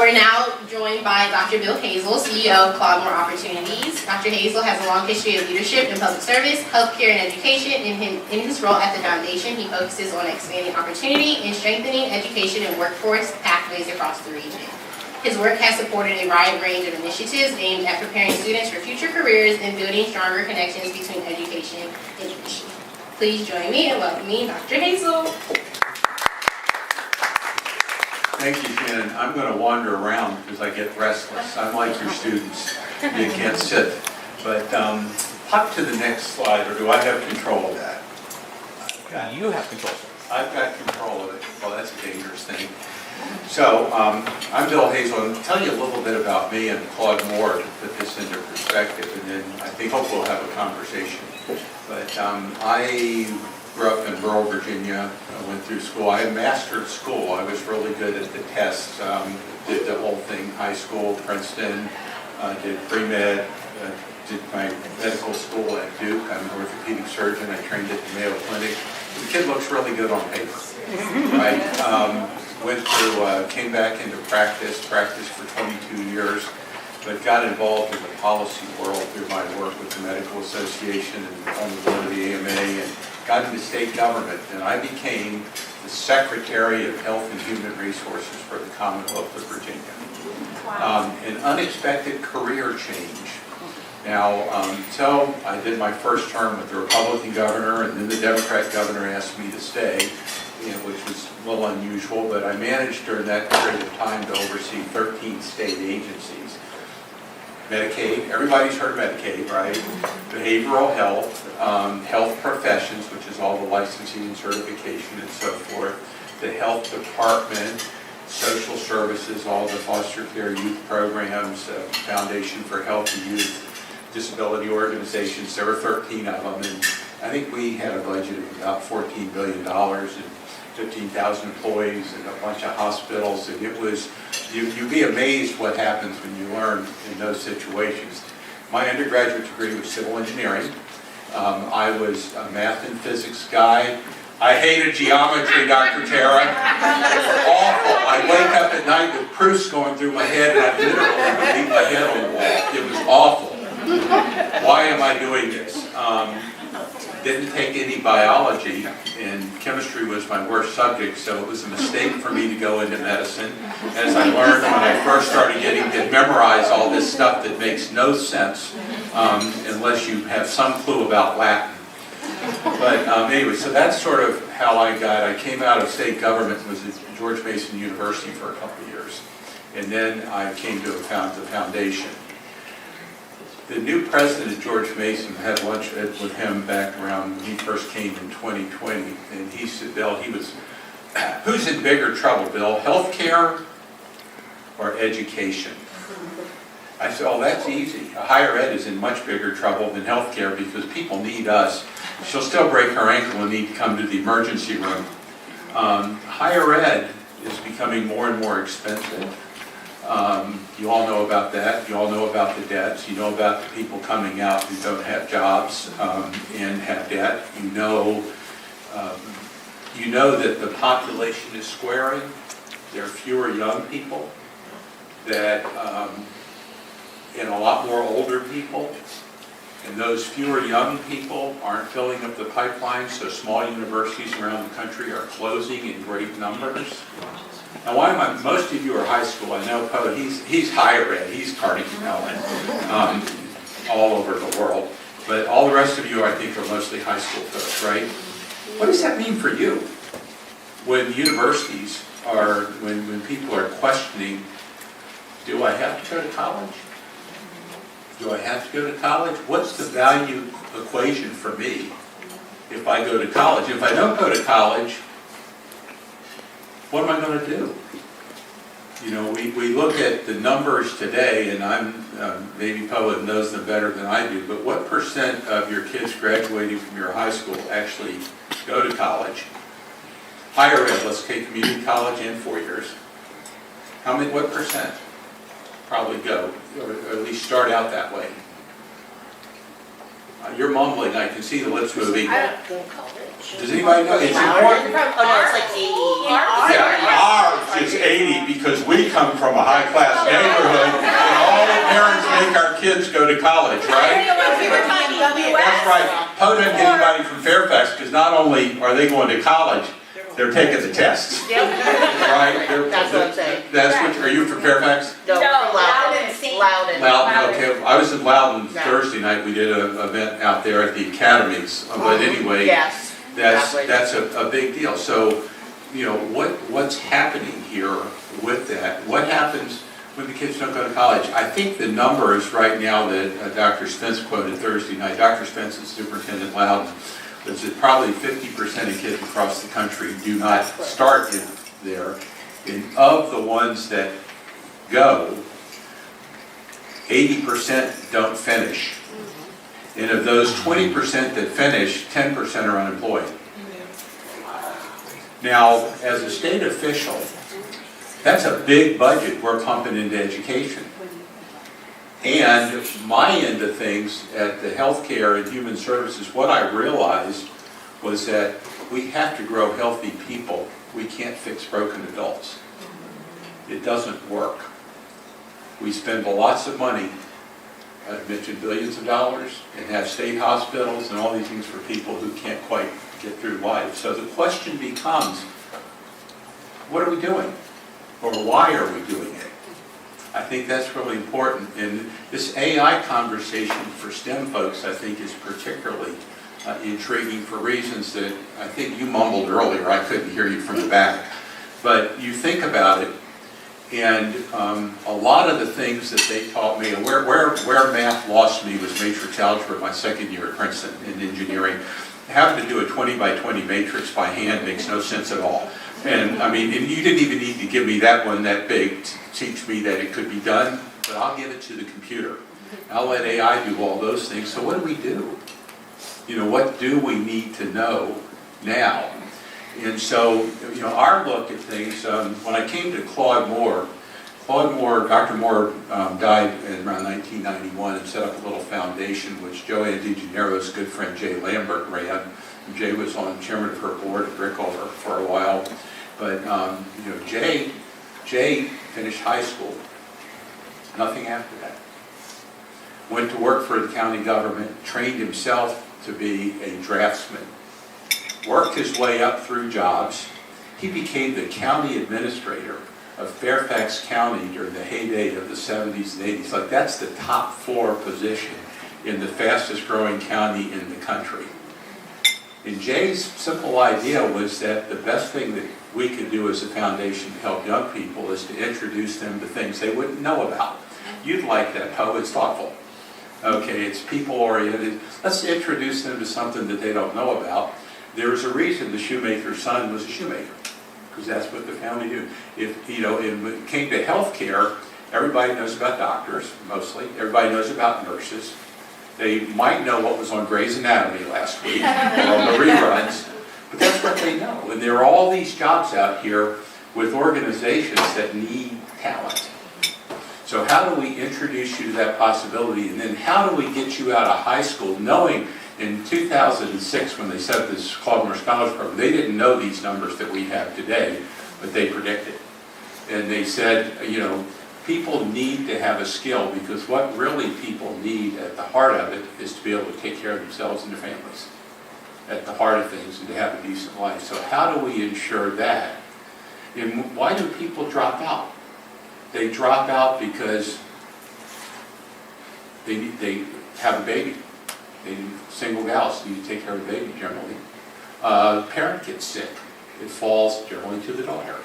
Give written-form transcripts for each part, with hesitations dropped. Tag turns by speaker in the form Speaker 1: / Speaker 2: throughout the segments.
Speaker 1: we're now joined by Dr. Bill Hazel, CEO of Claude More Opportunities. Dr. Hazel has a long history of leadership in public service, healthcare, and education. In his role at the foundation, he focuses on expanding opportunity and strengthening education and workforce pathways across the region. His work has supported a wide range of initiatives aimed at preparing students for future careers and building stronger connections between education and industry. Please join me in welcoming Dr. Hazel.
Speaker 2: Thank you, Shannon. I'm going to wander around because I get restless. I'm like your students. You can't sit. But hop to the next slide, or do I have control of that?
Speaker 3: You have control.
Speaker 2: I've got control of it. Well, that's a dangerous thing. So, I'm Bill Hazel. I'll tell you a little bit about me and Claude Moore to put this into perspective, and then I think hopefully we'll have a conversation. But I grew up in rural Virginia. I went through school. I mastered school. I was really good at the tests. Did the whole thing, high school, Princeton, did pre-med, did my medical school at Duke. I'm an orthopedic surgeon. I trained at the Mayo Clinic. The kid looks really good on paper, right? Went through, came back into practice for 22 years, but got involved in the policy world through my work with the Medical Association and on the board of the AMA, and got into state government, and I became the Secretary of Health and Human Resources for the Commonwealth of Virginia. An unexpected career change. Now, so I did my first term with the Republican governor, and then the Democrat governor asked me to stay, which was a little unusual, but I managed during that period of time to oversee 13 state agencies. Medicaid, everybody's heard of Medicaid, right? Behavioral health, health professions, which is all the licensing and certification and so forth, the health department, social services, all the foster care youth programs, Foundation for Health and Youth, disability organizations. There were 13 of them, and I think we had a budget of about $14 billion and 15,000 employees and a bunch of hospitals, and it was, you'd be amazed what happens when you learn in those situations. My undergraduate degree was civil engineering. I was a math and physics guy. I hated geometry, Dr. Tara. It was awful. I'd wake up at night with proofs going through my head, and I'd literally beat my head on the wall. It was awful. Why am I doing this? Didn't take any biology, and chemistry was my worst subject, so it was a mistake for me to go into medicine. As I learned when I first started getting to memorize all this stuff that makes no sense unless you have some clue about Latin. But anyway, so that's sort of how I came out of state government and was at George Mason University for a couple of years. And then I came to found the foundation. The new president of George Mason had lunch with him back around when he first came in 2020, and he said, Bill, who's in bigger trouble, Bill, healthcare or education? I said, oh, that's easy. Higher ed is in much bigger trouble than healthcare because people need us. She'll still break her ankle and need to come to the emergency room. Higher ed is becoming more and more expensive. You all know about that. You all know about the debts. You know about the people coming out who don't have jobs and have debt. You know that the population is squaring. There are fewer young people, and a lot more older people. And those fewer young people aren't filling up the pipeline, so small universities around the country are closing in great numbers. Now, most of you are high school. I know Poe, he's higher ed, he's Carnegie Mellon, all over the world. But all the rest of you, I think, are mostly high school folks, right? What does that mean for you? When universities when people are questioning, do I have to go to college? Do I have to go to college? What's the value equation for me if I go to college? If I don't go to college, what am I going to do? We look at the numbers today, and maybe Poet knows them better than I do, but what % of your kids graduating from your high school actually go to college? Higher ed, let's take community college and 4 years. What % probably go, or at least start out that way? You're mumbling, I can see the lips moving.
Speaker 4: I don't go to college.
Speaker 2: Does anybody know? It's important.
Speaker 4: Oh no, it's like 80.
Speaker 2: Yeah, ours. is 80 because we come from a high-class neighborhood and all the parents make our kids go to college, right? That's right. Poe doesn't get anybody from Fairfax because not only are they going to college, they're taking the tests. Right?
Speaker 4: That's what I'm saying.
Speaker 2: That's what, are you from Fairfax?
Speaker 4: No,
Speaker 5: Loudon.
Speaker 4: Loudon.
Speaker 2: Loudon, okay. I was in Loudon Thursday night. We did an event out there at the academies. But anyway,
Speaker 4: Yes.
Speaker 2: that's a big deal. So, you know, what's happening here with that? What happens when the kids don't go to college? I think the numbers right now that Dr. Spence quoted Thursday night, Dr. Spence is Superintendent Loudon, is that probably 50% of kids across the country do not start in there. And of the ones that go, 80% don't finish. And of those 20% that finish, 10% are unemployed. Now, as a state official, that's a big budget we're pumping into education. And my end of things at the healthcare and human services, what I realized was that we have to grow healthy people. We can't fix broken adults. It doesn't work. We spend lots of money, I've mentioned billions of dollars, and have state hospitals and all these things for people who can't quite get through life. So the question becomes, what are we doing? Or why are we doing it? I think that's really important. And this AI conversation for STEM folks, I think, is particularly intriguing for reasons that I think you mumbled earlier. I couldn't hear you from the back. But you think about it, and a lot of the things that they taught me, where math lost me was matrix algebra my second year at Princeton in engineering. Having to do a 20 by 20 matrix by hand makes no sense at all. And I mean, and you didn't even need to give me that one that big to teach me that it could be done, but I'll give it to the computer. I'll let AI do all those things. So what do? You know, what do we need to know now? And so, you know, our look at things, when I came to Dr. Moore died in around 1991 and set up a little foundation which Joanne DeGenero's good friend Jay Lambert ran. And Jay was on chairman of her board at Rickover for a while. But, you know, Jay finished high school, nothing after that. Went to work for the county government, trained himself to be a draftsman, worked his way up through jobs. He became the county administrator of Fairfax County during the heyday of the 70s and 80s. Like, that's the top 4 position in the fastest growing county in the country. And Jay's simple idea was that the best thing that we could do as a foundation to help young people is to introduce them to things they wouldn't know about. You'd like that, Poe. It's thoughtful. Okay, it's people-oriented. Let's introduce them to something that they don't know about. There's a reason the shoemaker's son was a shoemaker, because that's what the family do. If, you know, when it came to healthcare, everybody knows about doctors, mostly. Everybody knows about nurses. They might know what was on Grey's Anatomy last week, or on the reruns, but that's what they know. And there are all these jobs out here with organizations that need talent. So how do we introduce you to that possibility? And then how do we get you out of high school knowing in 2006 when they set up this Claude Moore Scholarship Program, they didn't know these numbers that we have today, but they predicted. And they said, you know, people need to have a skill, because what really people need at the heart of it is to be able to take care of themselves and their families at the heart of things, and to have a decent life. So how do we ensure that? And why do people drop out? They drop out because they have a baby. Single gals need to take care of a baby generally. Parent gets sick. It falls generally to the daughter.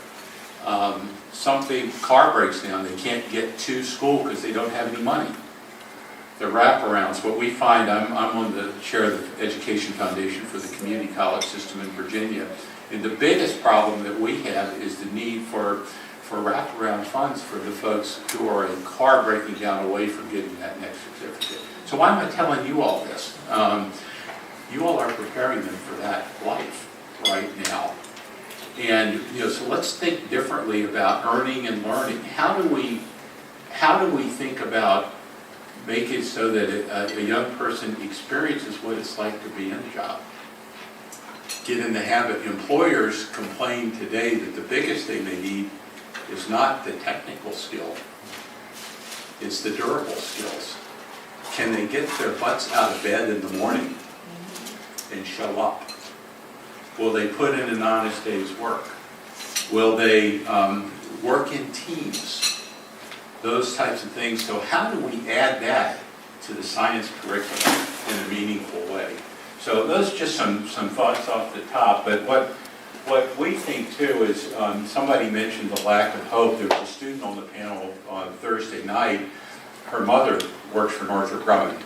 Speaker 2: Car breaks down, they can't get to school because they don't have any money. The wraparounds, what we find, I'm on the chair of the Education Foundation for the community college system in Virginia, and the biggest problem that we have is the need for wraparound funds for the folks who are a car breaking down away from getting that next certificate. So why am I telling you all this? You all are preparing them for that life right now. And, you know, so let's think differently about earning and learning. How do we think about making it so that a young person experiences what it's like to be in a job? Get in the habit. Employers complain today that the biggest thing they need is not the technical skill, it's the durable skills. Can they get their butts out of bed in the morning and show up? Will they put in an honest day's work? Will they work in teams? Those types of things. So how do we add that to the science curriculum in a meaningful way? So those are just some thoughts off the top. But what we think too is somebody mentioned the lack of hope. There was a student on the panel on Thursday night. Her mother works for Northrop Grumman.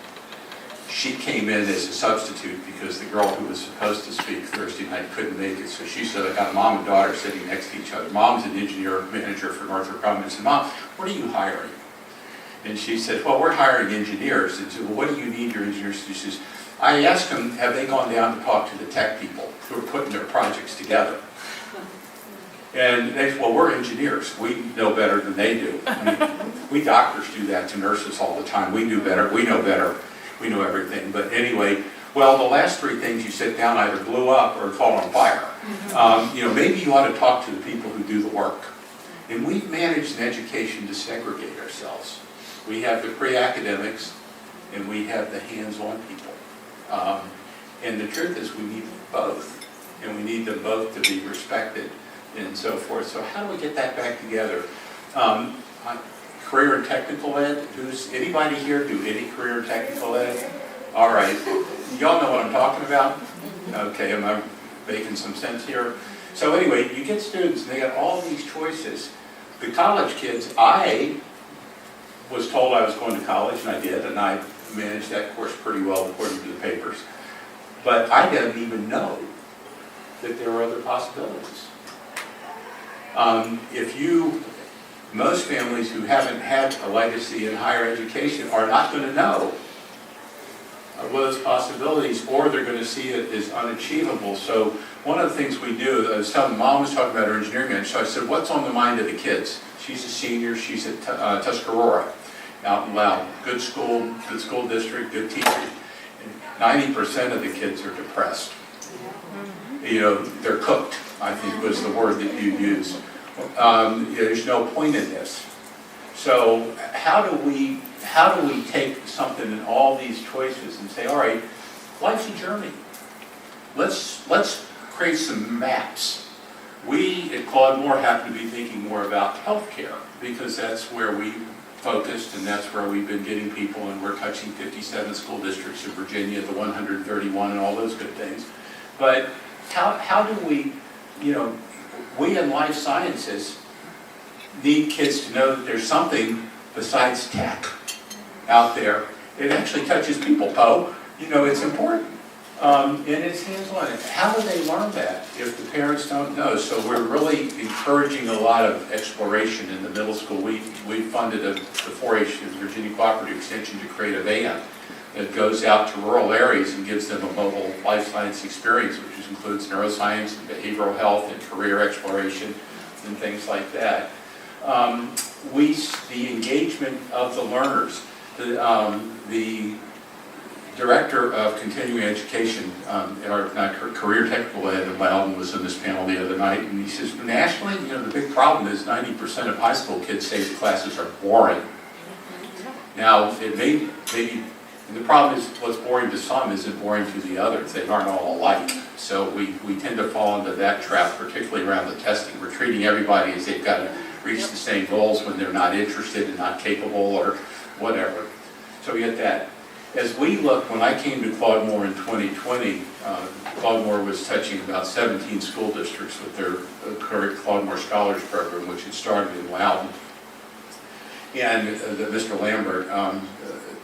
Speaker 2: She came in as a substitute because the girl who was supposed to speak Thursday night couldn't make it. So she said, I got mom and daughter sitting next to each other. Mom's an engineer manager for Northrop Grumman. I said, Mom, what are you hiring? And she said, well, we're hiring engineers. And said, well, what do you need your engineers to do? She says, I asked them, have they gone down to talk to the tech people who are putting their projects together? And they said, well, we're engineers. We know better than they do. I mean, we doctors do that to nurses all the time. We do better. We know better. We know everything. But anyway, well, the last three things you sit down either blew up or caught on fire. Maybe you ought to talk to the people who do the work. And we've managed in education to segregate ourselves. We have the pre-academics and we have the hands-on people. And the truth is we need both. And we need them both to be respected and so forth. So how do we get that back together? Career and technical ed, anybody here do any career and technical ed? All right, y'all know what I'm talking about? Okay, am I making some sense here? So anyway, you get students, and they got all these choices. The college kids, I was told I was going to college, and I did, and I managed that course pretty well according to the papers. But I didn't even know that there were other possibilities. Most families who haven't had a legacy in higher education are not going to know those possibilities, or they're going to see it as unachievable. So one of the things we do, I was telling Mom was talking about her engineering major, so I said, what's on the mind of the kids? She's a senior, she's at Tuscarora, out in Loudon. Good school district, good teachers. 90% of the kids are depressed. They're cooked, I think was the word that you use. There's no point in this. So how do we take something in all these choices and say, all right, life's a journey. Let's create some maps. We at Claude Moore happen to be thinking more about healthcare because that's where we focused and that's where we've been getting people, and we're touching 57 school districts in Virginia, the 131 and all those good things. But how do we in life sciences need kids to know that there's something besides tech out there. It actually touches people, Poe. It's important. And it's hands-on. How do they learn that if the parents don't know? So we're really encouraging a lot of exploration in the middle school. We funded the 4-H Virginia Cooperative Extension to create a van that goes out to rural areas and gives them a mobile life science experience, which includes neuroscience and behavioral health and career exploration and things like that. The engagement of the learners. The director of continuing education in our career technical ed in Loudon was in this panel the other night, and he says, nationally, the big problem is 90% of high school kids say the classes are boring. Now, it may be, and the problem is what's boring to some isn't boring to the others. They aren't all alike. So we tend to fall into that trap, particularly around the testing. We're treating everybody as they've got to reach the same goals when they're not interested and not capable or whatever. So we get that. As we look, when I came to Claude Moore in 2020, Claude Moore was touching about 17 school districts with their current Claude Moore Scholars Program, which had started in Loudon. And Mr. Lambert,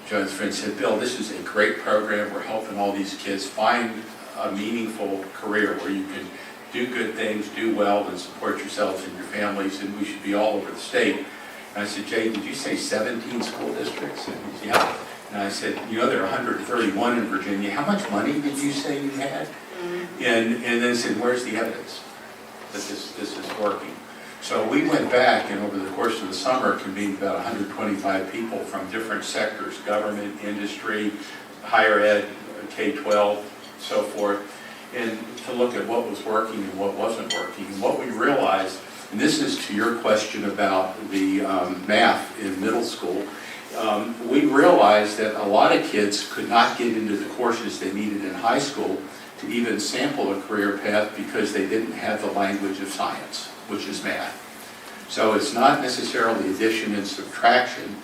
Speaker 2: John's friend, said, Bill, this is a great program. We're helping all these kids find a meaningful career where you can do good things, do well, and support yourselves and your families, and we should be all over the state. And I said, Jay, did you say 17 school districts? And he said, yeah. And I said, there are 131 in Virginia. How much money did you say you had? And then said, where's the evidence that this is working? So we went back and over the course of the summer convened about 125 people from different sectors, government, industry, higher ed, K-12, so forth, and to look at what was working and what wasn't working. And what we realized and this is to your question about the math in middle school. We realized that a lot of kids could not get into the courses they needed in high school to even sample a career path because they didn't have the language of science, which is math. So it's not necessarily addition and subtraction,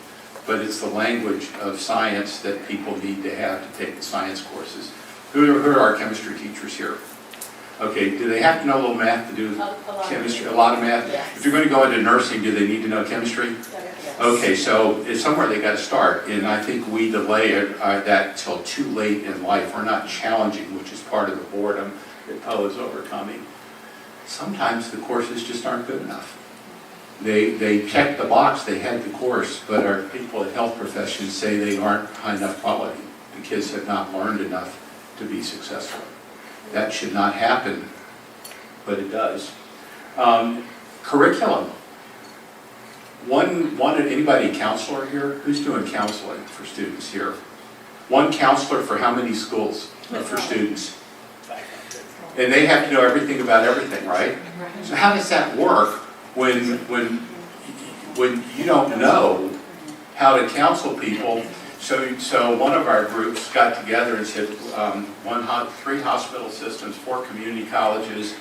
Speaker 2: but it's the language of science that people need to have to take the science courses. Who are our chemistry teachers here? Okay, do they have to know a little math to do chemistry? A lot of math?
Speaker 1: Yes.
Speaker 2: If you're going to go into nursing, do they need to know chemistry?
Speaker 1: Yes.
Speaker 2: Okay, so it's somewhere they got to start, and I think we delay that till too late in life. We're not challenging, which is part of the boredom that Poe is overcoming. Sometimes the courses just aren't good enough. They check the box, they had the course, but our people at health professions say they aren't high enough quality. The kids have not learned enough to be successful. That should not happen, but it does. Curriculum. Anybody counselor here? Who's doing counseling for students here? One counselor for how many schools for students? And they have to know everything about everything, right? So how does that work when you don't know how to counsel people? So one of our groups got together and said 3 hospital systems, 4 community colleges,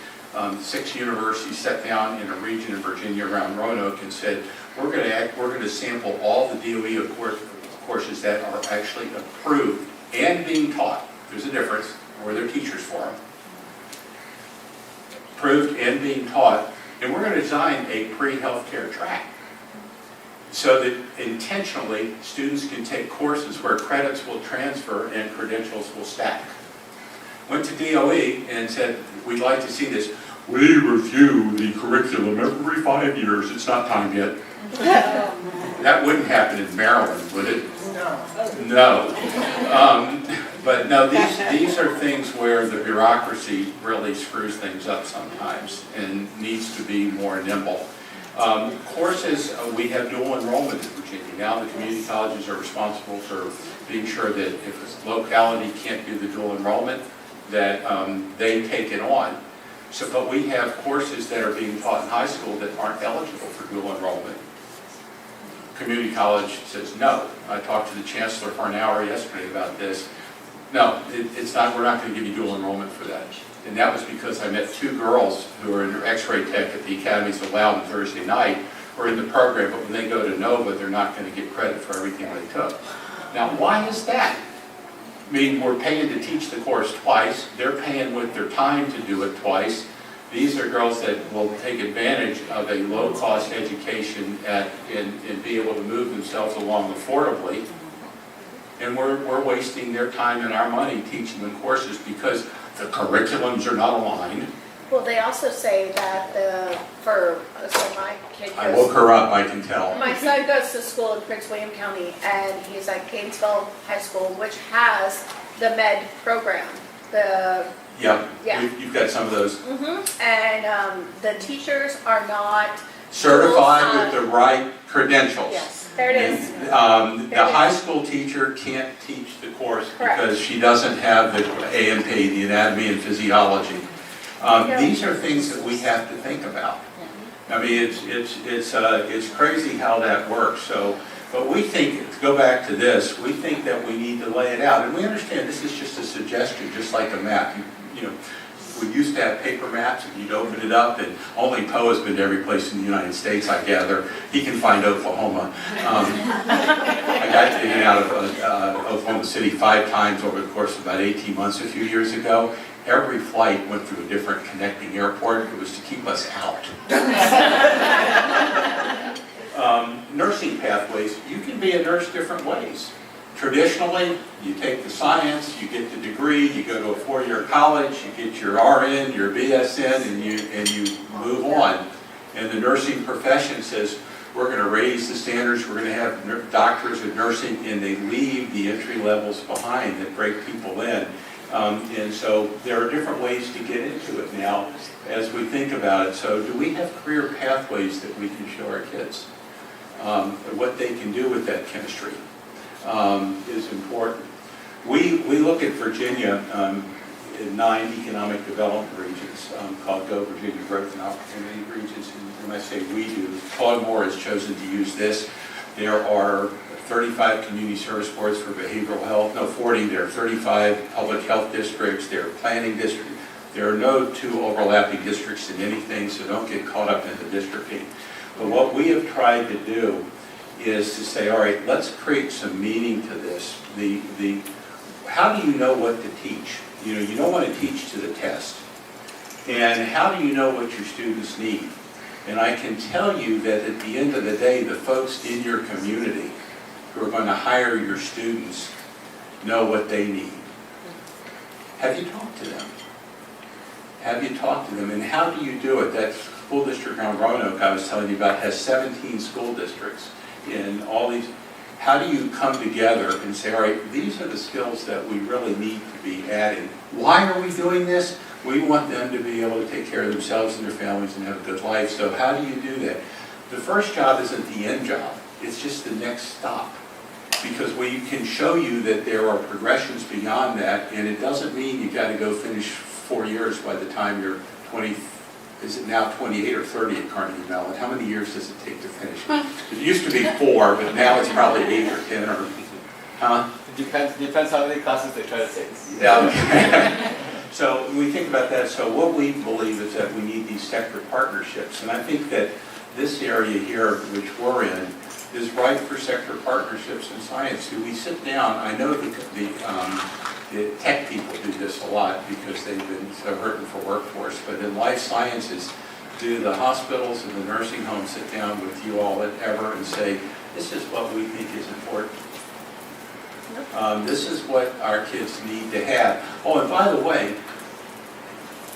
Speaker 2: 6 universities sat down in a region in Virginia around Roanoke and said, we're going to sample all the DOE courses that are actually approved and being taught. There's a difference, or they're teachers for them. Approved and being taught, and we're going to design a pre-healthcare track so that intentionally students can take courses where credits will transfer and credentials will stack. Went to DOE and said, we'd like to see this. We review the curriculum every 5 years. It's not time yet. That wouldn't happen in Maryland, would it? No. But no, these are things where the bureaucracy really screws things up sometimes and needs to be more nimble. Courses, we have dual enrollment in Virginia. Now the community colleges are responsible for being sure that if a locality can't do the dual enrollment, that they take it on. So, but we have courses that are being taught in high school that aren't eligible for dual enrollment. Community college says no. I talked to the chancellor for an hour yesterday about this. No, it's not. We're not going to give you dual enrollment for that. And that was because I met 2 girls who are in X-ray tech at the academies of Loudon Thursday night, or in the program, but when they go to NOVA, they're not going to get credit for everything they took. Now, why is that? I mean, we're paying to teach the course twice. They're paying with their time to do it twice. These are girls that will take advantage of a low-cost education and be able to move themselves along affordably. And we're wasting their time and our money teaching them courses because the curriculums are not aligned.
Speaker 4: Well, they also say that so my kid
Speaker 2: I woke her up, I can tell.
Speaker 4: My son goes to school in Prince William County, and he's at Gainesville High School, which has the med program.
Speaker 2: Yep,
Speaker 4: Yeah.
Speaker 2: you've got some of those.
Speaker 4: Mm-hmm. And the teachers are not
Speaker 2: Certified with the right credentials.
Speaker 4: Yes, there it is.
Speaker 2: And, the high school teacher can't teach the course because she doesn't have the AMP, the anatomy and physiology. These are things that we have to think about. I mean, it's crazy how that works. So, but we think, to go back to this, we think that we need to lay it out, and we understand this is just a suggestion, just like a map. You know, we used to have paper maps, and you'd open it up, and only Poe has been to every place in the United States, I gather. He can find Oklahoma. I got in and out of Oklahoma City 5 times over the course of about 18 months a few years ago. Every flight went through a different connecting airport. It was to keep us out. Nursing pathways, you can be a nurse different ways. Traditionally, you take the science, you get the degree, you go to a 4-year college, you get your RN, your BSN, and you move on. And the nursing profession says, we're going to raise the standards, we're going to have doctors of nursing, and they leave the entry levels behind that break people in. And so there are different ways to get into it now as we think about it. So do we have career pathways that we can show our kids? What they can do with that chemistry is important. We look at Virginia, in 9 economic development regions called Go Virginia Growth and Opportunity Regions. And when I say we do, Claude Moore has chosen to use this. There are 35 community service boards for behavioral health, no 40, there are 35 public health districts, there are planning districts. There are no 2 overlapping districts in anything, so don't get caught up in the districting. But what we have tried to do is to say, all right, let's create some meaning to this. How do you know what to teach? You don't want to teach to the test. And how do you know what your students need? And I can tell you that at the end of the day, the folks in your community who are going to hire your students know what they need. Have you talked to them? Have you talked to them? And how do you do it? That school district on Roanoke I was telling you about has 17 school districts in all these. How do you come together and say, all right, these are the skills that we really need to be adding. Why are we doing this? We want them to be able to take care of themselves and their families and have a good life. So how do you do that? The first job isn't the end job. It's just the next stop. Because we can show you that there are progressions beyond that, and it doesn't mean you got to go finish 4 years by the time you're 20. Is it now 28 or 30 at Carnegie Mellon? How many years does it take to finish? It used to be 4, but now it's probably 8 or 10 or, huh?
Speaker 3: It depends how many classes they try to take.
Speaker 2: Yeah. So we think about that. So what we believe is that we need these sector partnerships. And I think that this area here, which we're in, is ripe for sector partnerships in science. Do we sit down? I know the tech people do this a lot because they've been so hurting for workforce, but in life sciences, do the hospitals and the nursing homes sit down with you all ever and say, this is what we think is important? This is what our kids need to have. Oh, and by the way,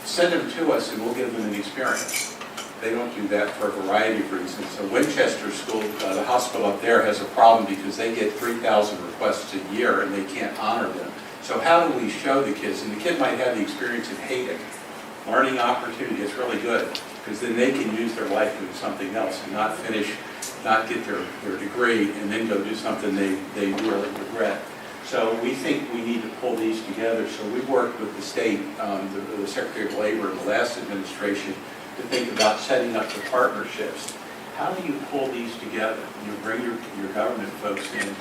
Speaker 2: send them to us and we'll give them an experience. They don't do that for a variety of reasons. So Winchester School, the hospital up there, has a problem because they get 3,000 requests a year and they can't honor them. So how do we show the kids? And the kid might have the experience and hate it. Learning opportunity is really good because then they can use their life doing something else and not finish, not get their degree and then go do something they really regret. So we think we need to pull these together. So we worked with the state, the Secretary of Labor in the last administration to think about setting up the partnerships. How do you pull these together? You bring your government folks in.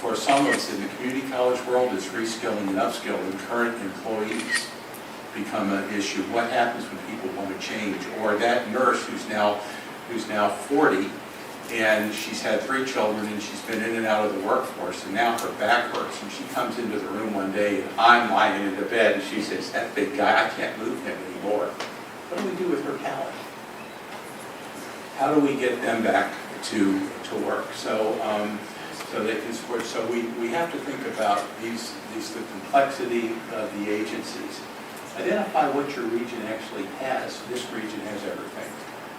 Speaker 2: For some of us in the community college world, it's reskilling and upskilling. Current employees become an issue. What happens when people want to change? Or that nurse who's now 40 and she's had 3 children and she's been in and out of the workforce and now her back hurts and she comes into the room one day and I'm lying in the bed and she says, that big guy, I can't move him anymore. What do we do with her talent? How do we get them back to work? So they can support. So we have to think about the complexity of the agencies. Identify what your region actually has. This region has everything.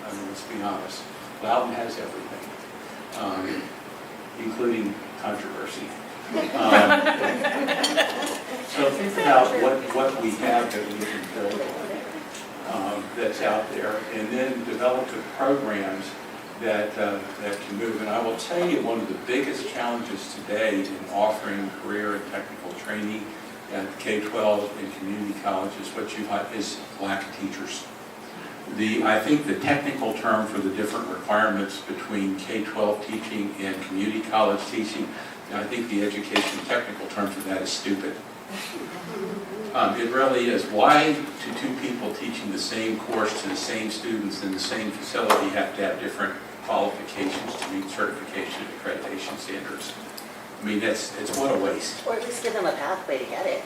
Speaker 2: I mean, let's be honest. Loudon has everything, including controversy. So think about what we have that we can build on, that's out there, and then develop the programs that can move. And I will tell you, one of the biggest challenges today in offering career and technical training at K-12 and community colleges, what you have is lack of teachers. I think the technical term for the different requirements between K-12 teaching and community college teaching, I think the education technical term for that is stupid. It really is. Why do 2 people teaching the same course to the same students in the same facility have to have different qualifications to meet certification and accreditation standards? I mean, it's what a waste.
Speaker 5: Or at least give them a pathway to get it.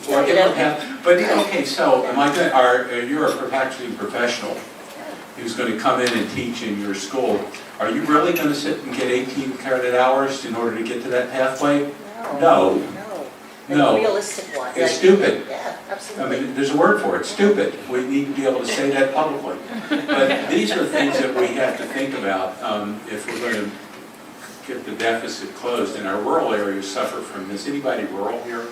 Speaker 2: Or give them a path. But okay, so you're a practicing professional who's going to come in and teach in your school. Are you really going to sit and get 18 credit hours in order to get to that pathway? No.
Speaker 5: No. Realistic one.
Speaker 2: It's stupid.
Speaker 5: Yeah, absolutely.
Speaker 2: I mean, there's a word for it, stupid. We need to be able to say that publicly. But these are things that we have to think about if we're going to get the deficit closed. And our rural areas suffer from this. Anybody rural here?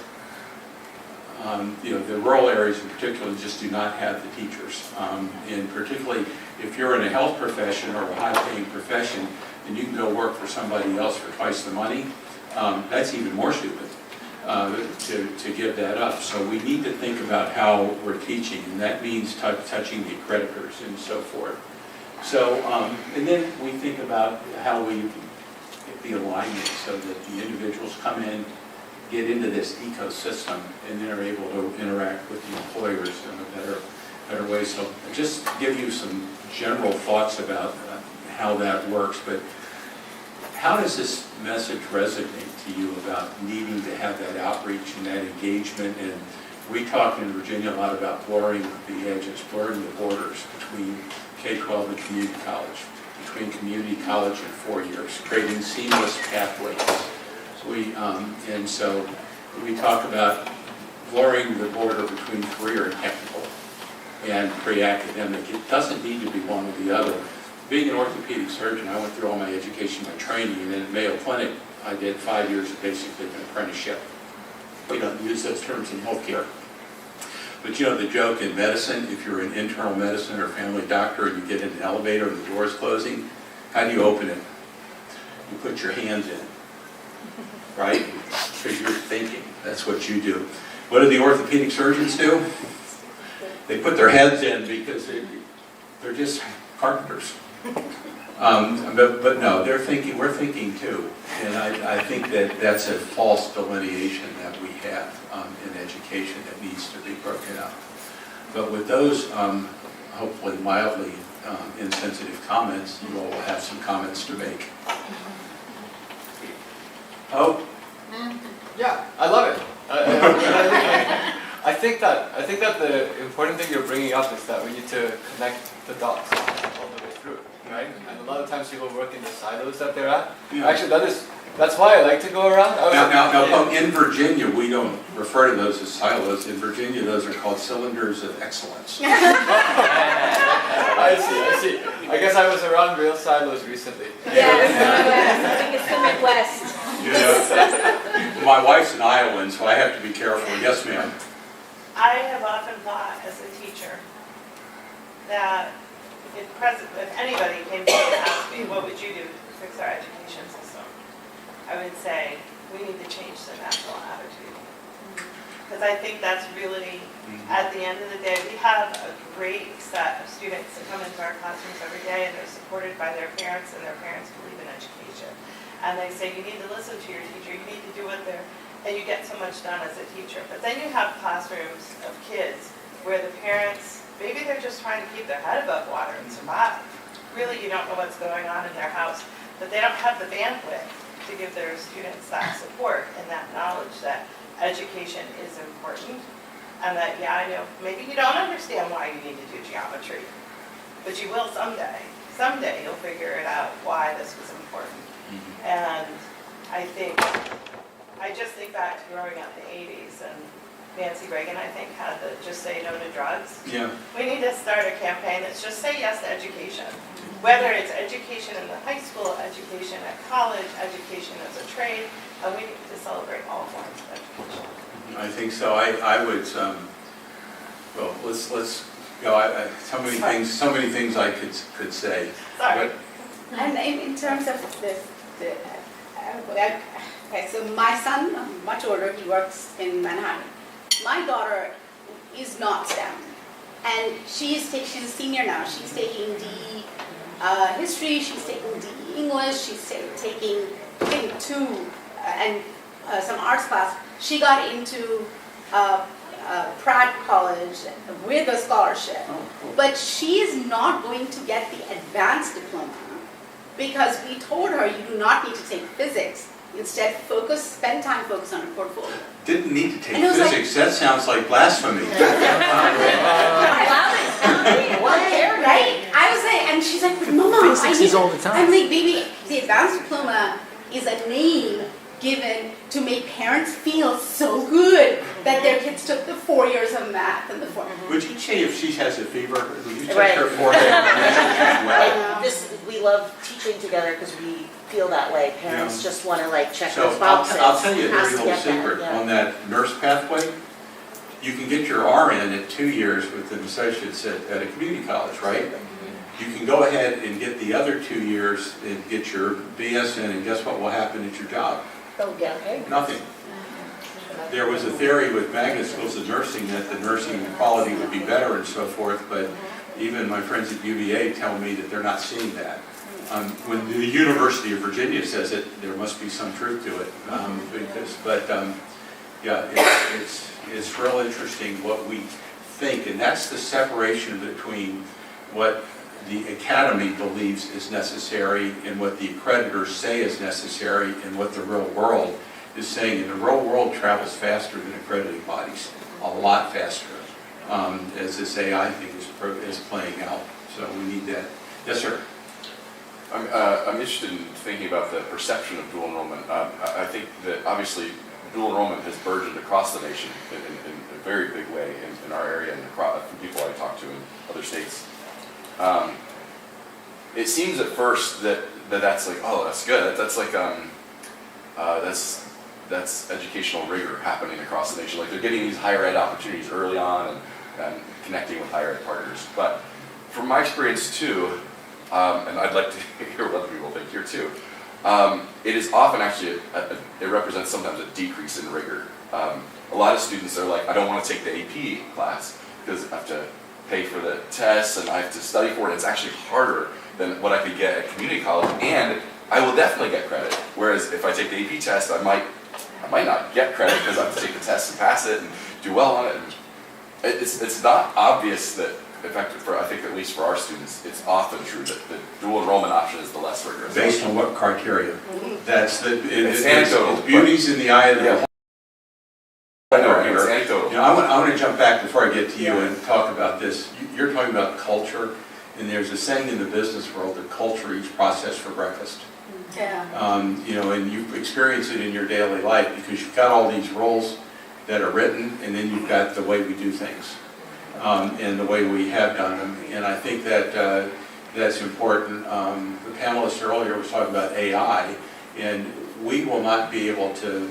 Speaker 2: The rural areas in particular just do not have the teachers. And particularly if you're in a health profession or a high-paying profession and you can go work for somebody else for twice the money, that's even more stupid. to give that up. So we need to think about how we're teaching, and that means touching the accreditors and so forth. So, and then we think about how we get the alignment so that the individuals come in, get into this ecosystem, and then are able to interact with the employers in a better way. So just give you some general thoughts about how that works, but how does this message resonate to you about needing to have that outreach and that engagement? And we talk in Virginia a lot about blurring the edges, blurring the borders between K-12 and community college, between community college and 4 years, creating seamless pathways. And so we talk about blurring the border between career and technical and pre-academic. It doesn't need to be one or the other. Being an orthopedic surgeon, I went through all my education, my training, and then at Mayo Clinic, I did 5 years of basically an apprenticeship. We don't use those terms in healthcare. But you know the joke in medicine, if you're in internal medicine or family doctor and you get in an elevator and the door is closing, how do you open it? You put your hands in, right? Because you're thinking, that's what you do. What do the orthopedic surgeons do? They put their heads in because they're just carpenters. But no, we're thinking too. And I think that that's a false delineation that we have in education that needs to be broken up. But with those hopefully mildly insensitive comments, you all will have some comments to make. Oh?
Speaker 3: Yeah, I love it. I think that the important thing you're bringing up is that we need to connect the dots all the way through, right? And a lot of times people work in the silos that they're at.
Speaker 2: Yeah.
Speaker 3: Actually, that's why I like to go around.
Speaker 2: Now, in Virginia, we don't refer to those as silos. In Virginia, those are called cylinders of excellence.
Speaker 3: I see. I guess I was around real silos recently.
Speaker 4: Yes, I think it's the Midwest.
Speaker 2: You know, my wife's an Iowan, so I have to be careful. Yes, ma'am.
Speaker 6: I have often thought as a teacher that if anybody came to me and asked me, what would you do to fix our education system? I would say, we need to change the national attitude. Because I think that's really, at the end of the day, we have a great set of students that come into our classrooms every day and they're supported by their parents and their parents believe in education. And they say, you need to listen to your teacher, you need to do what they're, and you get so much done as a teacher. But then you have classrooms of kids where the parents, maybe they're just trying to keep their head above water and survive. Really, you don't know what's going on in their house, but they don't have the bandwidth to give their students that support and that knowledge that education is important. And that, yeah, I know, maybe you don't understand why you need to do geometry, but you will someday. Someday you'll figure it out why this was important. And I just think back to growing up in the 80s, and Nancy Reagan, I think, had the Just Say No to Drugs.
Speaker 2: Yeah.
Speaker 6: We need to start a campaign that's just say yes to education. Whether it's education in the high school, education at college, education as a trade, and we need to celebrate all forms of education.
Speaker 2: I think so. I would, well, let's go. So many things I could say.
Speaker 6: Sorry.
Speaker 7: And in terms of okay, so my son, much older, he works in Manhattan. My daughter is not STEM, and she's a senior now. She's taking DE history, she's taking DE English, she's taking some arts class. She got into Pratt College with a scholarship, but she is not going to get the advanced diploma because we told her you do not need to take physics. Instead, spend time focus on a portfolio.
Speaker 2: Didn't need to take physics. That sounds like blasphemy.
Speaker 7: Right? I was like, and she's like, but Mama,
Speaker 8: physics is all the time.
Speaker 7: I'm like, baby, the advanced diploma is a name given to make parents feel so good that their kids took the 4 years of math and the 4.
Speaker 2: Would you say if she has a fever, would you check
Speaker 5: Right.
Speaker 2: her forehead as well?
Speaker 5: And we love teaching together because we feel that way. Parents just want to check
Speaker 2: So
Speaker 5: those boxes.
Speaker 2: I'll tell you a
Speaker 5: Has
Speaker 2: dirty
Speaker 5: to
Speaker 2: little
Speaker 5: get that,
Speaker 2: secret.
Speaker 5: yeah.
Speaker 2: On that nurse pathway, you can get your RN at 2 years with an associate's at a community college, right? You can go ahead and get the other 2 years and get your BSN, and guess what will happen at your job?
Speaker 5: Oh, yeah, okay.
Speaker 2: Nothing. there was a theory with magnet schools of nursing that the nursing quality would be better and so forth, but even my friends at UVA tell me that they're not seeing that. When the University of Virginia says it, there must be some truth to it. It's real interesting what we think, and that's the separation between what the academy believes is necessary and what the accreditors say is necessary and what the real world is saying. And the real world travels faster than accrediting bodies, a lot faster, as this AI thing is playing out. So we need that. Yes, sir.
Speaker 8: I'm interested in thinking about the perception of dual enrollment. I think that obviously dual enrollment has burgeoned across the nation in a very big way in our area and across, from people I talk to in other states. It seems at first that's like, oh, that's good. That's like that's educational rigor happening across the nation. Like they're getting these higher ed opportunities early on and connecting with higher ed partners. But from my experience too, and I'd like to hear what other people think here too, it is often actually, it represents sometimes a decrease in rigor. A lot of students are like, I don't want to take the AP class because I have to pay for the tests and I have to study for it. It's actually harder than what I could get at community college, and I will definitely get credit. Whereas if I take the AP test, I might not get credit because I have to take the test and pass it and do well on it. And it's not obvious that, in fact, I think at least for our students, it's often true that the dual enrollment option is the less rigorous.
Speaker 2: Based on what criteria? That's
Speaker 8: It's anecdotal.
Speaker 2: Beauty's in the eye of the beholder.
Speaker 8: It's anecdotal.
Speaker 2: You know, I want to jump back before I get to you and talk about this. You're talking about culture, and there's a saying in the business world that culture eats process for breakfast.
Speaker 7: Yeah.
Speaker 2: You know, and you experience it in your daily life because you've got all these rules that are written, and then you've got the way we do things, and the way we have done them. And I think that that's important. The panelist earlier was talking about AI, and we will not be able to,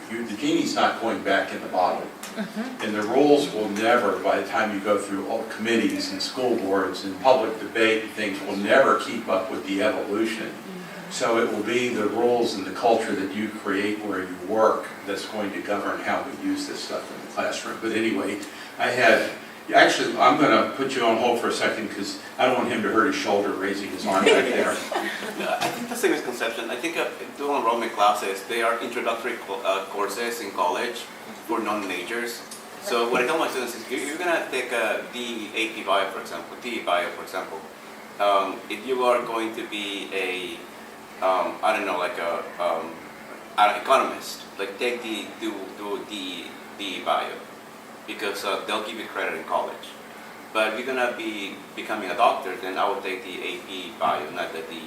Speaker 2: the genie's not going back in the bottle. And the rules will never, by the time you go through all committees and school boards and public debate and things, will never keep up with the evolution. So it will be the rules and the culture that you create where you work that's going to govern how we use this stuff in the classroom. But anyway, actually, I'm going to put you on hold for a second because I don't want him to hurt his shoulder raising his arm back there.
Speaker 9: No, I think that's a misconception. I think dual enrollment classes, they are introductory courses in college for non-majors. So what I tell my students is, you're going to take the AP Bio, for example, DE Bio, for example. If you are going to be I don't know, like an economist, like take the Bio, because they'll give you credit in college. But if you're gonna be becoming a doctor, then I would take the AP Bio, not the DE,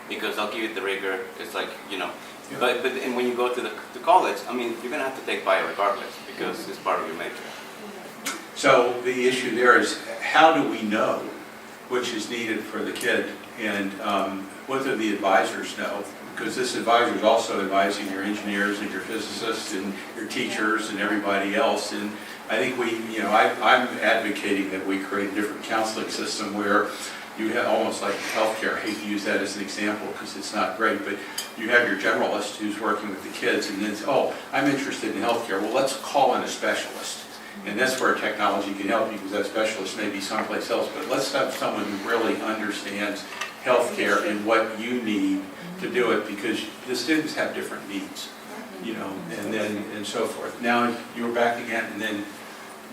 Speaker 9: because they'll give you the rigor. It's like, you know, but and when you go to college, I mean, you're gonna have to take Bio regardless because it's part of your major.
Speaker 2: So the issue there is, how do we know which is needed for the kid, and what do the advisors know? Because this advisor is also advising your engineers and your physicists and your teachers and everybody else. And I think I'm advocating that we create a different counseling system where you have almost like healthcare. I hate to use that as an example because it's not great, but you have your generalist who's working with the kids, and then, oh, I'm interested in healthcare. Well, let's call in a specialist. And that's where technology can help you, because that specialist may be someplace else. But let's have someone who really understands healthcare and what you need to do it, because the students have different needs, you know, and so forth. Now you're back again, and then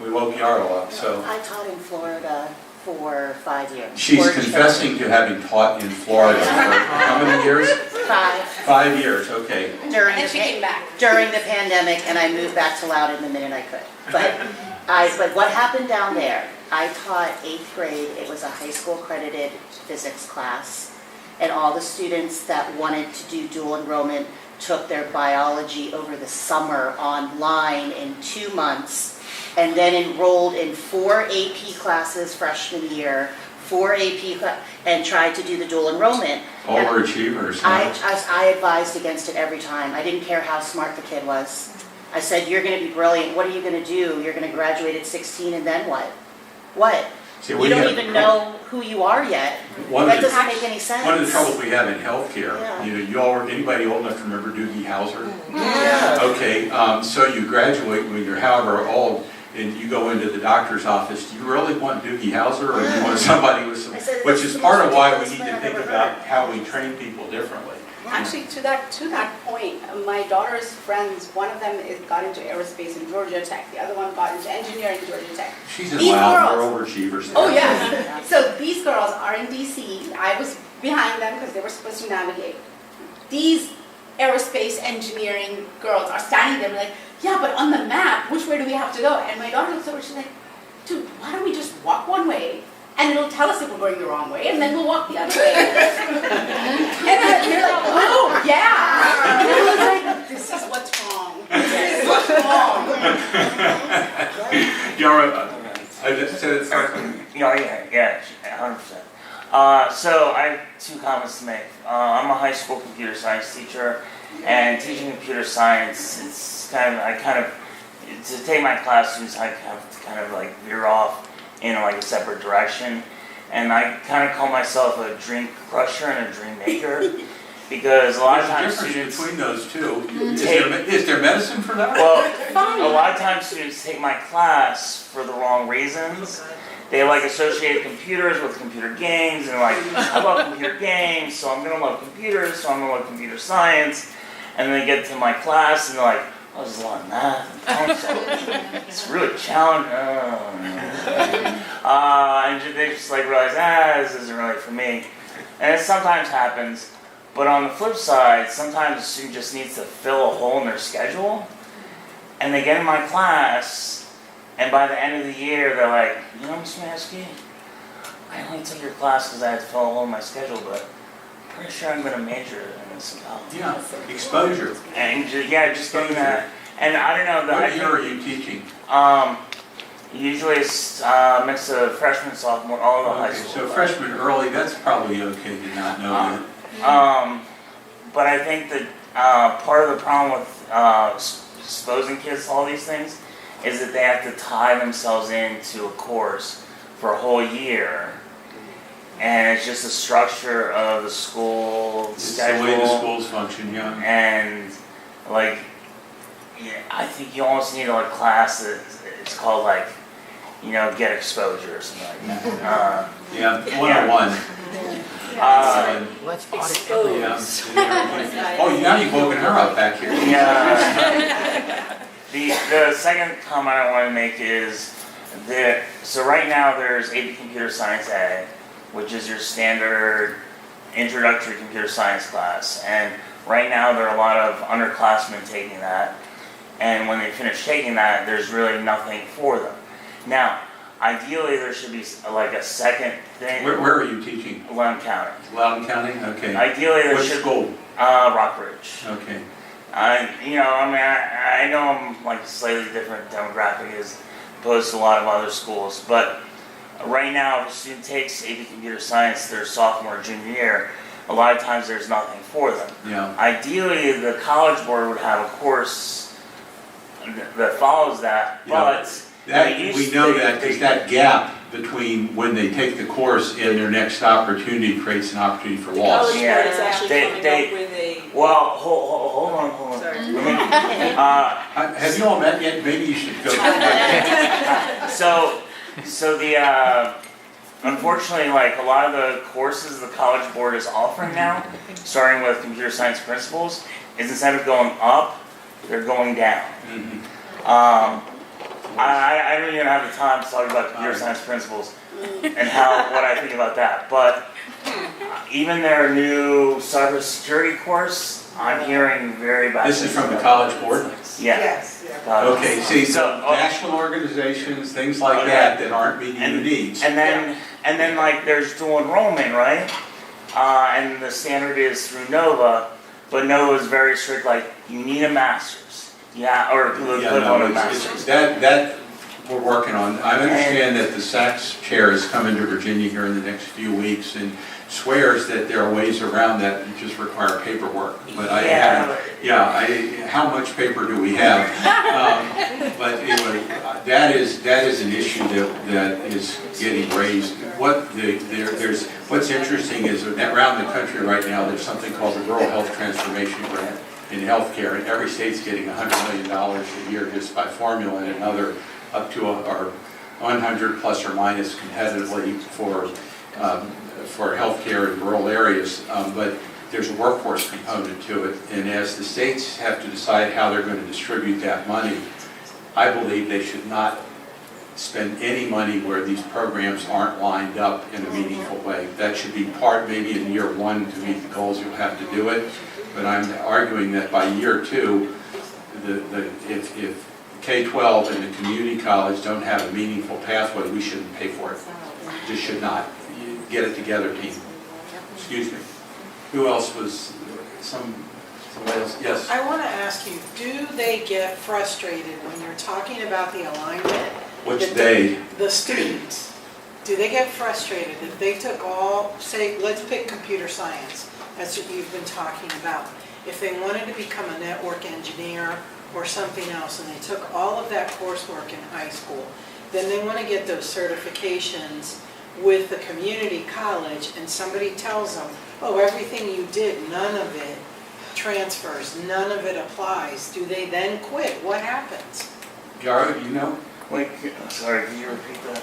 Speaker 2: we woke Yarrow up. So
Speaker 5: I taught in Florida for 5 years.
Speaker 2: She's confessing to having taught in Florida for how many years?
Speaker 5: 5.
Speaker 2: 5 years. Okay.
Speaker 7: And she came back.
Speaker 5: During the pandemic, and I moved back to Loudoun the minute I could. But what happened down there, I taught 8th grade. It was a high school accredited physics class, and all the students that wanted to do dual enrollment took their biology over the summer online in 2 months, and then enrolled in 4 AP classes freshman year, 4 AP and tried to do the dual enrollment.
Speaker 2: Overachievers. Huh?
Speaker 5: I advised against it every time. I didn't care how smart the kid was. I said, you're going to be brilliant. What are you going to do? You're going to graduate at 16, and then what? What?
Speaker 2: See,
Speaker 5: You
Speaker 2: we
Speaker 5: don't
Speaker 2: have-
Speaker 5: even know who you are yet.
Speaker 2: One
Speaker 5: That
Speaker 2: of the,
Speaker 5: doesn't make any sense.
Speaker 2: one of the troubles we have in healthcare,
Speaker 5: Yeah.
Speaker 2: you know, anybody old enough to remember Doogie Howser?
Speaker 5: Yeah.
Speaker 2: Okay, so you graduate when you're however old, and you go into the doctor's office, do you really want Doogie Howser, or do you want somebody with some,
Speaker 5: I said,
Speaker 2: which
Speaker 5: this
Speaker 2: is
Speaker 5: the
Speaker 2: part
Speaker 5: most
Speaker 2: of why we
Speaker 5: ridiculous
Speaker 2: need
Speaker 5: thing
Speaker 2: to
Speaker 5: I've
Speaker 2: think
Speaker 5: ever
Speaker 2: about
Speaker 5: heard.
Speaker 2: how we train people differently.
Speaker 7: Actually, to that point, my daughter's friends, one of them got into aerospace in Georgia Tech, the other one got into engineering in Georgia Tech.
Speaker 2: She's in
Speaker 7: These
Speaker 2: Loud,
Speaker 7: girls-
Speaker 2: we're overachievers.
Speaker 7: Oh, yeah. So these girls are in DC. I was behind them because they were supposed to navigate. These aerospace engineering girls are standing there like, yeah, but on the map, which way do we have to go? And my daughter looks over, she's like, dude, why don't we just walk one way? And it'll tell us if we're going the wrong way, and then we'll walk the other way. And you're like, oh, yeah. And I was like, this is what's wrong. This is what's wrong.
Speaker 2: I just said it first.
Speaker 10: Yeah, 100%. So I have two comments to make. I'm a high school computer science teacher, and teaching computer science, it's to take my class students, I have to kind of like veer off in like a separate direction, and I kind of call myself a dream crusher and a dream maker, because a lot of times
Speaker 2: There's a difference
Speaker 10: students
Speaker 2: between those two.
Speaker 10: take.
Speaker 2: Is there medicine for that?
Speaker 10: Well, a lot of times students take my class for the wrong reasons. They like associate computers with computer games, and like, I love computer games, so I'm gonna love computers, so I'm gonna love computer science. And then they get to my class and they're like, oh, there's a lot of math and concept. It's really challenging. And they just like realize, this isn't really for me. And it sometimes happens. But on the flip side, sometimes a student just needs to fill a hole in their schedule, and they get in my class, and by the end of the year, they're like, you know, Mr. Maskey, I only took your class because I had to fill a hole in my schedule, but I'm pretty sure I'm going to major in this in college.
Speaker 2: Yeah, exposure.
Speaker 10: And just getting that, and I don't know.
Speaker 2: What year are you teaching?
Speaker 10: Usually it's a mix of freshman, sophomore, all of the high school.
Speaker 2: So freshman early, that's probably okay to not know that.
Speaker 10: But I think that part of the problem with exposing kids to all these things is that they have to tie themselves into a course for a whole year. And it's just the structure of the school
Speaker 2: It's
Speaker 10: schedule.
Speaker 2: the way the schools function, yeah.
Speaker 10: And like, I think you almost need a class that it's called like, get exposure or something like that.
Speaker 2: Yeah, 101.
Speaker 3: Let's
Speaker 2: Yeah. Oh, now you've woken her up back here.
Speaker 10: Yeah. The second comment I want to make is that, so right now there's AP Computer Science A, which is your standard introductory computer science class. And right now there are a lot of underclassmen taking that. And when they finish taking that, there's really nothing for them. Now, ideally there should be like a second thing.
Speaker 2: Where are you teaching?
Speaker 10: Loudoun County.
Speaker 2: Loudoun County? Okay.
Speaker 10: Ideally there
Speaker 2: Which
Speaker 10: should
Speaker 2: school?
Speaker 10: Rockbridge.
Speaker 2: Okay.
Speaker 10: I know I'm like a slightly different demographic as opposed to a lot of other schools, but right now if a student takes AP Computer Science their sophomore or junior year, a lot of times there's nothing for them.
Speaker 2: Yeah.
Speaker 10: Ideally the College Board would have a course that follows that,
Speaker 2: Yeah.
Speaker 10: but
Speaker 2: We know that because that gap between when they take the course and their next opportunity creates an opportunity for loss.
Speaker 11: College
Speaker 10: Yeah.
Speaker 11: Board is actually coming up with a.
Speaker 10: Well, hold on.
Speaker 11: Sorry.
Speaker 2: Have you all met yet? Maybe you should go.
Speaker 10: So the unfortunately, like a lot of the courses the College Board is offering now, starting with computer science principles, is instead of going up, they're going down. I don't even have the time to talk about computer science principles and what I think about that. But even their new cybersecurity course, I'm hearing very bad.
Speaker 2: This is from the College Board?
Speaker 10: Yeah.
Speaker 11: Yes.
Speaker 2: Okay, see, so
Speaker 10: So,
Speaker 2: national organizations, things like that aren't meeting the needs.
Speaker 10: And then like there's dual enrollment, right? And the standard is through NOVA, but NOVA is very strict. Like you need a master's, or the equivalent of master's.
Speaker 2: That we're working on. I understand that the Sachs chair is coming to Virginia here in the next few weeks and swears that there are ways around that that just require paperwork. But I haven't. Yeah, how much paper do we have? But anyway, that is an issue that is getting raised. What's interesting is that around the country right now, there's something called the Rural Health Transformation Grant in healthcare, and every state's getting $100 million a year just by formula, and another up to our 100 plus or minus competitively for healthcare in rural areas. But there's a workforce component to it, and as the states have to decide how they're going to distribute that money, I believe they should not spend any money where these programs aren't lined up in a meaningful way. That should be part, maybe in year one to meet the goals, you'll have to do it. But I'm arguing that by year two, if K-12 and the community college don't have a meaningful pathway, we shouldn't pay for it. Just should not. You get it together, team. Excuse me. Who else was, somebody else? Yes.
Speaker 12: I want to ask you, do they get frustrated when you're talking about the alignment?
Speaker 2: Which they?
Speaker 12: The students. Do they get frustrated if they took all, say, let's pick computer science, that's what you've been talking about. If they wanted to become a network engineer or something else, and they took all of that coursework in high school, then they want to get those certifications with the community college, and somebody tells them, oh, everything you did, none of it transfers, none of it applies. Do they then quit? What happens?
Speaker 2: Yara, you know?
Speaker 10: Wait, sorry, can you repeat that?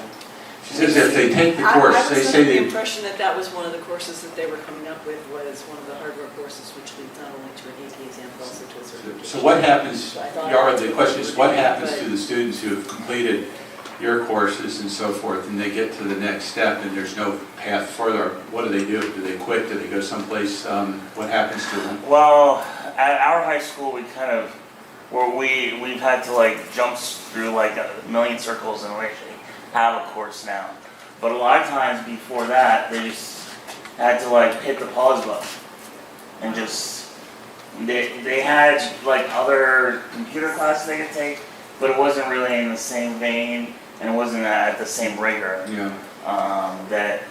Speaker 2: She says if they take the course,
Speaker 11: I
Speaker 2: they
Speaker 11: was
Speaker 2: say
Speaker 11: under the
Speaker 2: they...
Speaker 11: impression that that was one of the courses that they were coming up with, was one of the hardware courses, which leads not only to an AP exam, but also to a certification.
Speaker 2: So what happens,
Speaker 11: So I thought-
Speaker 2: Yara, the question is, what happens
Speaker 11: But-
Speaker 2: to the students who have completed your courses and so forth, and they get to the next step and there's no path further? What do? Do they quit? Do they go someplace? What happens to them?
Speaker 10: Well, at our high school, we kind of, we've had to like jump through like a million circles and we actually have a course now. But a lot of times before that, they just had to like hit the pause button and just, they had like other computer classes they could take, but it wasn't really in the same vein and it wasn't at the same rigor.
Speaker 2: Yeah.
Speaker 10: That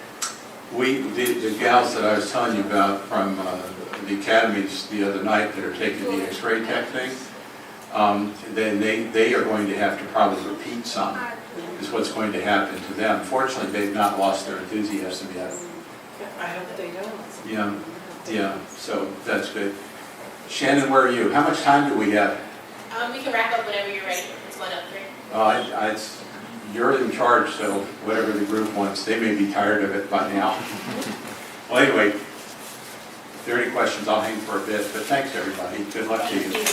Speaker 2: The gals that I was telling you about from the academies the other night that are taking the X-ray tech thing, then they are going to have to probably repeat some, is what's going to happen to them. Fortunately, they've not lost their enthusiasm yet.
Speaker 12: I hope they don't.
Speaker 2: Yeah, so that's good. Shannyn, where are you? How much time do we have?
Speaker 1: We can wrap up whenever you're ready. It's 1:03.
Speaker 2: You're in charge, so whatever the group wants, they may be tired of it by now. Well, anyway, if there are any questions, I'll hang for a bit, but thanks, everybody. Good luck to you.